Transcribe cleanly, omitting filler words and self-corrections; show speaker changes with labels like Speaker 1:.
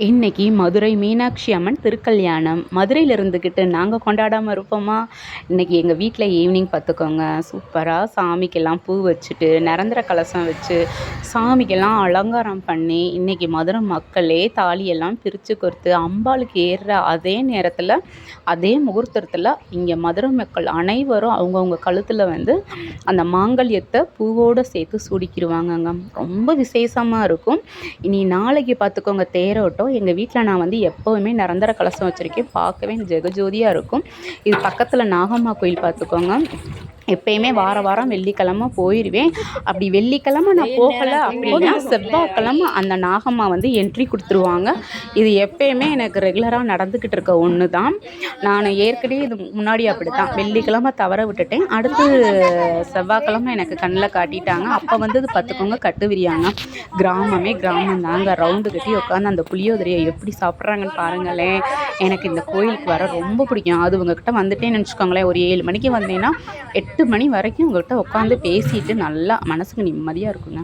Speaker 1: இன்னைக்கு மதுரை மீனாட்சி அம்மன் திருக்கல்யாணம். மதுரையில் இருந்துக்கிட்டு நாங்கள் கொண்டாடாமல் இருப்போமா? இன்னைக்கு எங்கள் வீட்டில் ஈவினிங் பார்த்துக்கோங்க, சூப்பராக சாமிக்கெல்லாம் பூ வச்சுட்டு நிரந்தர கலசம் வச்சு சாமிக்கெல்லாம் அலங்காரம் பண்ணி இன்னைக்கு மதுரை மக்களே தாலியெல்லாம் பிரித்து கொடுத்து அம்பாளுக்கு ஏறுற அதே நேரத்தில் அதே முகூர்த்தத்தில் இங்கே மதுரை மக்கள் அனைவரும் அவங்கவுங்க கழுத்தில் அந்த மாங்கல்யத்தை பூவோடு சேர்த்து சூடிக்கிடுவாங்கங்க. ரொம்ப விசேஷமாக இருக்கும். இனி நாளைக்கு பார்த்துக்கோங்க தேரோட்டம். எங்கள் வீட்டில் நான் எப்போவுமே நிரந்தர கலசம் வச்சுருக்கேன். பார்க்கவே ஜெகஜோதியாக இருக்கும். இது பக்கத்தில் நாகம்மா கோயில் பார்த்துக்கோங்க. எப்பயுமே வாரம் வெள்ளிக்கிழமை போயிடுவேன். அப்படி வெள்ளிக்கிழமை நான் போகலை அப்படின்னா செவ்வாய்க்கிழமை அந்த நாகம்மா என்ட்ரி கொடுத்துருவாங்க. இது எப்பயுமே எனக்கு ரெகுலராக நடந்துக்கிட்டு இருக்க ஒன்று தான். நான் ஏற்கனவே இது முன்னாடி அப்படி தான் வெள்ளிக்கிழமை தவற விட்டுட்டேன். அடுத்து செவ்வாய்க்கிழமை எனக்கு கண்ணில் காட்டிட்டாங்க. அப்போ பார்த்துக்கோங்க கட்டு விரியாங்க. கிராமம் தாங்க. ரவுண்டு கட்டி உட்காந்து அந்த புளியோதரையை எப்படி சாப்பிட்றாங்கன்னு பாருங்களேன். எனக்கு இந்த கோயிலுக்கு வர ரொம்ப பிடிக்கும். அது உங்ககிட்ட வந்துட்டேன்னு நினச்சிக்கோங்களேன், ஒரு 7 மணிக்கு வந்தேன்னா 8 மணி வரைக்கும் உங்கள்கிட்ட உட்காந்து பேசிட்டு நல்லா மனசுக்கு நிம்மதியாக இருக்குங்க.